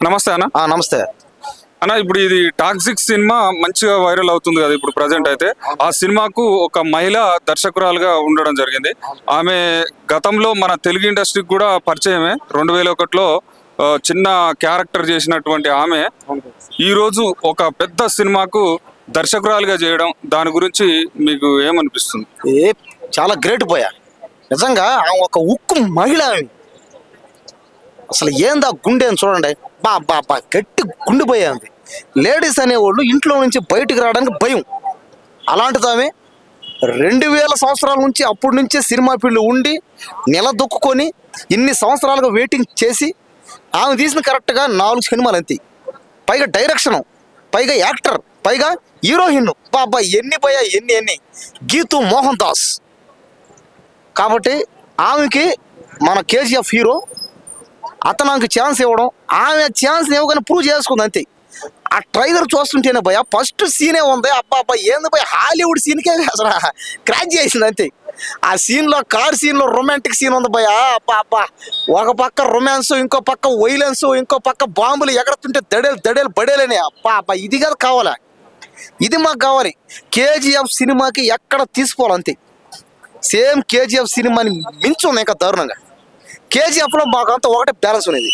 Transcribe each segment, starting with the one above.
నమస్తే అన్న. నమస్తే అన్న, ఇప్పుడు ఇది టాక్సిక్ సినిమా మంచిగా వైరల్ అవుతుంది కదా ఇప్పుడు ప్రజెంట్ అయితే. ఆ సినిమాకు ఒక మహిళా దర్శకురాలుగా ఉండడం జరిగింది. ఆమె గతంలో మన తెలుగు ఇండస్ట్రీకి కూడా పరిచయమే. 2001లో చిన్న క్యారెక్టర్ చేసినటువంటి ఆమె ఈరోజు ఒక పెద్ద సినిమాకు దర్శకురాలుగా చేయడం, దాని గురించి మీకు ఏమనిపిస్తుంది? చాలా గ్రేట్ పోయా నిజంగా. ఒక ఉక్కు మహిళ. అసలు ఏందా గుండె అని చూడండి. బా బా బా గట్టి గుండె పోయింది. లేడీస్ అనేవాళ్ళు ఇంట్లో నుంచి బయటికి రావడానికి భయం. అలాంటిది ఆమె 2000 సంవత్సరాల నుంచి అప్పటి నుంచే సినిమా ఫీల్డ్ ఉండి నిలదొక్కుని ఇన్ని సంవత్సరాలుగా వెయిటింగ్ చేసి ఆమె తీసిన కరెక్ట్గా 4 సినిమాలు అంతే. పైగా డైరెక్షన్, పైగా యాక్టర్, పైగా హీరోయిన్. బాబా ఎన్ని పోయా ఎన్ని గీతు మోహన్ దాస్. కాబట్టి ఆమెకి మన కేజీఎఫ్ హీరో అతను నాకు ఛాన్స్ ఇవ్వడం, ఆమె ఛాన్స్ ఇవ్వగానే ప్రూవ్ చేసుకుంది అంతే. ఆ ట్రైలర్ చూస్తుంటేనే భయ ఫస్ట్ సీనే ఉంది. అబ్బా ఏంది భయ, హాలీవుడ్ సీన్కే అసలు క్రాచ్ చేసింది అంతే. ఆ సీన్లో కార్ సీన్లో రొమాంటిక్ సీన్ ఉంది భయ. అబ్బా ఒక పక్క రొమాన్స్, ఇంకో పక్క వైలెన్స్, ఇంకో పక్క బాంబులు ఎగరుతుంటే దడేలు బడేలని. అబ్బా ఇది కదా కావాలా, ఇది మాకు కావాలి. కేజీఎఫ్ సినిమాకి ఎక్కడ తీసుకోవాలంతే. సేమ్ కేజీఎఫ్ సినిమాని మించి ఉంది ఇంకా దారుణంగా. కేజీఎఫ్లో మాకు అంతా ఒకటే బ్యాలెన్స్ ఉన్నది.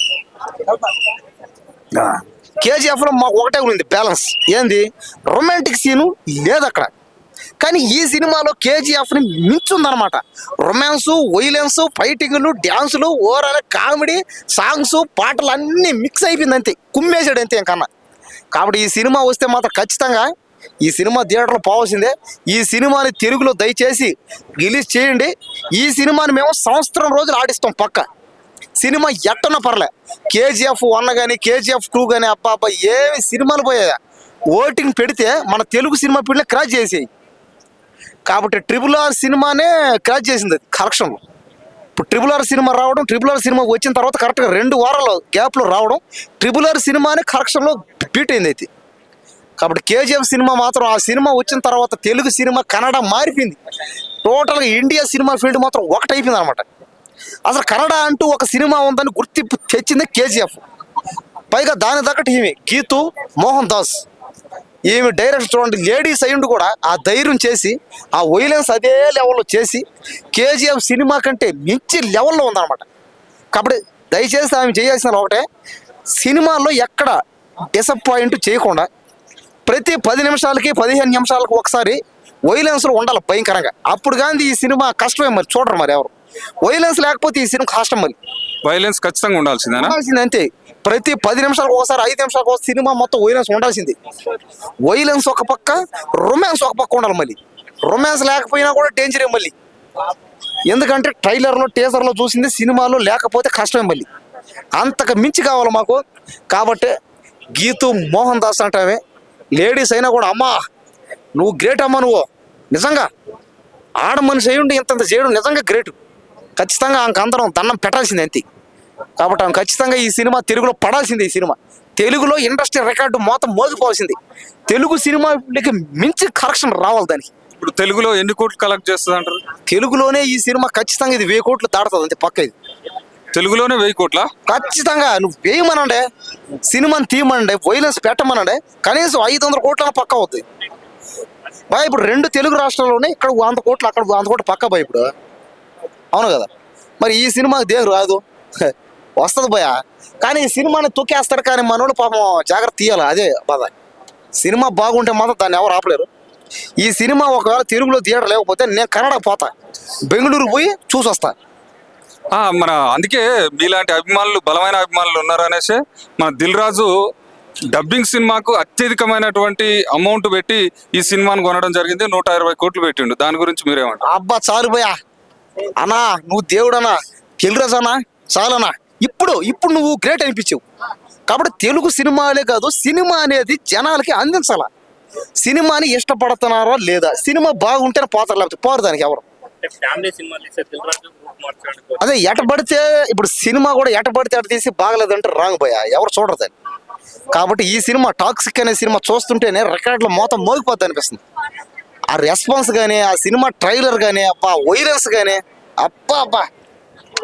కేజీఎఫ్లో మాకు ఒకటే ఉంది బ్యాలెన్స్. ఏంది, రొమాంటిక్ సీను లేదు అక్కడ. కానీ ఈ సినిమాలో కేజీఎఫ్ని మించుందనమాట. రొమాన్సు, వైలెన్స్, ఫైటింగ్లు, డ్యాన్సులు, ఓవరాల్ కామెడీ, సాంగ్స్, పాటలు అన్నీ మిక్స్ అయిపోయింది అంతే. కుమ్మేసాడు అంతే ఇంకన్నా. కాబట్టి ఈ సినిమా వస్తే మాత్రం ఖచ్చితంగా ఈ సినిమా థియేటర్లో పోవాల్సిందే. ఈ సినిమాని తెలుగులో దయచేసి రిలీజ్ చేయండి. ఈ సినిమాని మేము సంవత్సరం రోజులు ఆడిస్తాం పక్క. సినిమా ఎట్టన పర్లే. కేజీఎఫ్ 1 కానీ కేజీఎఫ్ 2 కానీ అబ్బా ఏమి సినిమాలు పోయాయా. ఓటింగ్ పెడితే మన తెలుగు సినిమా పీడినే క్రాచ్ చేసేయి. కాబట్టి RRR సినిమానే క్రాచ్ చేసింది కలెక్షన్లో. ఇప్పుడు RRR సినిమా రావడం, RRR సినిమా వచ్చిన తర్వాత కరెక్ట్గా 2 వారాల గ్యాప్లో రావడం, RRR సినిమానే కలెక్షన్లో బీట్ అయింది అయితే. కాబట్టి కేజీఎఫ్ సినిమా మాత్రం ఆ సినిమా వచ్చిన తర్వాత తెలుగు సినిమా కన్నడ మారిపోయింది. టోటల్గా ఇండియా సినిమా ఫీల్డ్ మాత్రం ఒకటైపోయింది అనమాట. అసలు కన్నడ అంటూ ఒక సినిమా ఉందని గుర్తింపు తెచ్చింది కేజీఎఫ్. పైగా దాని తగ్గట్టు ఈమె గీతు మోహన్ దాస్, ఈమె డైరెక్టర్ చూడండి. లేడీస్ అయ్యుండి కూడా ఆ ధైర్యం చేసి ఆ వైలెన్స్ అదే లెవెల్లో చేసి కేజీఎఫ్ సినిమా కంటే మించి లెవెల్లో ఉందన్నమాట. కాబట్టి దయచేసి ఆమె చేయాల్సిన ఒకటే, సినిమాల్లో ఎక్కడ డిసప్పాయింట్ చేయకుండా ప్రతి 10 నిమిషాలకి 15 నిమిషాలకు ఒకసారి వైలెన్స్లో ఉండాలి భయంకరంగా. అప్పుడు కానీ ఈ సినిమా కష్టమే. మరి చూడరు మరి ఎవరు. వైలెన్స్ లేకపోతే ఈ సినిమా కష్టం. మరి వైలెన్స్ ఖచ్చితంగా ఉండాల్సిందే అంతే. ప్రతి 10 నిమిషాలకు ఒకసారి, 5 నిమిషాలకు ఒకసారి సినిమా మొత్తం వైలెన్స్ ఉండాల్సింది. వైలెన్స్ ఒక పక్క, రొమాన్స్ ఒక పక్క ఉండాలి. మళ్ళీ రొమాన్స్ లేకపోయినా కూడా డేంజరే మళ్ళీ. ఎందుకంటే ట్రైలర్లో, టీజర్లో చూసింది సినిమాలో లేకపోతే కష్టమే మళ్ళీ. అంతకు మించి కావాలి మాకు. కాబట్టి గీతు మోహన్ దాస్ అంటామే లేడీస్ అయినా కూడా అమ్మా నువ్వు గ్రేట్ అమ్మా. నువ్వు నిజంగా ఆడ మనిషి అయ్యుండి ఇంత చేయడం నిజంగా గ్రేట్. ఖచ్చితంగా ఆమెకు అందరం దండం పెట్టాల్సింది అంతే. కాబట్టి ఆమె ఖచ్చితంగా ఈ సినిమా తెలుగులో పడాల్సింది. ఈ సినిమా తెలుగులో ఇండస్ట్రీ రికార్డు మొత్తం మోగిపోవాల్సింది. తెలుగు సినిమాకి మించి కరెక్షన్ రావాలి దానికి. ఇప్పుడు తెలుగులో ఎన్ని కోట్లు కలెక్ట్ చేస్తుంది అంటారు? తెలుగులోనే ఈ సినిమా ఖచ్చితంగా ఇది 1000 కోట్లు దాడుతుంది అంతే పక్క. ఇది తెలుగులోనే 1000 కోట్ల ఖచ్చితంగా. నువ్వు వేయమనండి, సినిమాని తీయమనండి, వైలెన్స్ పెట్టమనండి, కనీసం 500 కోట్ల పక్క అవుతుంది బాయ్. ఇప్పుడు 2 తెలుగు రాష్ట్రాల్లోనే ఇక్కడ 100 కోట్లు, అక్కడ 100 కోట్లు పక్క బాయ్ ఇప్పుడు. అవును కదా. మరి ఈ సినిమాకి దేని రాదు వస్తుంది భయ. కానీ ఈ సినిమాని తొక్కేస్తాడు. కానీ మనోళ్ళు పాపం జాగ్రత్త తీయాలి. అదే బాధ. సినిమా బాగుంటే మాత్రం దాన్ని ఎవరు ఆపలేరు. ఈ సినిమా ఒకవేళ తెలుగులో థియేటర్ లేకపోతే నేను కన్నడ పోతా, బెంగళూరు పోయి చూసి వస్తా. మన అందుకే మీలాంటి అభిమానులు, బలమైన అభిమానులు ఉన్నారనేసి మన దిల్ రాజు డబ్బింగ్ సినిమాకు అత్యధికమైనటువంటి అమౌంట్ పెట్టి ఈ సినిమాను కొనడం జరిగింది. 120 కోట్లు పెట్టిండు. దాని గురించి మీరేమంటారు? అబ్బా చాలు భయ్యా అన్నా, నువ్వు దేవుడన్నా, దిల్ రాజు అన్నా, చాలన్నా. ఇప్పుడు నువ్వు గ్రేట్ అనిపించావు. కాబట్టి తెలుగు సినిమాలే కాదు, సినిమా అనేది జనాలకి అందించాల. సినిమాని ఇష్టపడుతున్నారా లేదా, సినిమా బాగుంటేనే పోతారు, లేకపోతే పోరు దానికి ఎవరు. అదే ఎటబడితే ఇప్పుడు సినిమా కూడా ఎటబడితే అటు తీసి బాగలేదంటే రాంగ్ భయ్యా, ఎవరు చూడరు దాన్ని. కాబట్టి ఈ సినిమా టాక్సిక్ అనే సినిమా చూస్తుంటేనే రికార్డులో మొత్తం మోగిపోద్ది అనిపిస్తుంది. ఆ రెస్పాన్స్ కానీ, ఆ సినిమా ట్రైలర్ కానీ, అబ్బా వైలెన్స్ కానీ, అబ్బా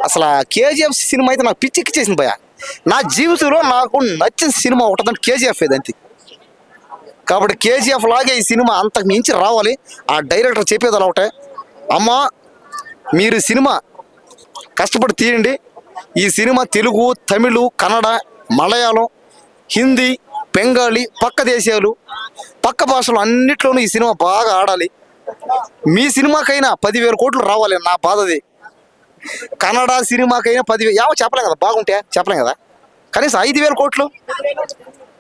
అసలు కేజీఎఫ్ సినిమా అయితే నాకు పిచ్చెక్కిచ్చేసింది భయ్యా. నా జీవితంలో నాకు నచ్చిన సినిమా ఒకటంటే కేజీఎఫ్ ఏదంతే. కాబట్టి కేజీఎఫ్ లాగే ఈ సినిమా అంతకు మించి రావాలి. ఆ డైరెక్టర్ చెప్పేది అలా ఒకటే, అమ్మా మీరు సినిమా కష్టపడి తీయండి. ఈ సినిమా తెలుగు, తమిళ్, కన్నడ, మలయాళం, హిందీ, బెంగాలీ, పక్క దేశాలు, పక్క భాషలు అన్నిట్లోనూ ఈ సినిమా బాగా ఆడాలి. మీ సినిమాకైనా 10,000 కోట్లు రావాలి. నా బాధది. కన్నడ సినిమాకైనా 10,000 చెప్పలేం కదా, బాగుంటే చెప్పలేం కదా, కనీసం 5,000 కోట్లు.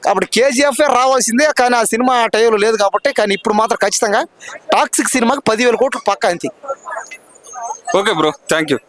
కాబట్టి కేజీఎఫ్ రావాల్సిందే. కానీ ఆ సినిమా ఆ టైంలో లేదు కాబట్టి. కానీ ఇప్పుడు మాత్రం ఖచ్చితంగా టాక్సిక్ సినిమాకి 10,000 కోట్లు పక్కా అంతే. Okay bro, thank you.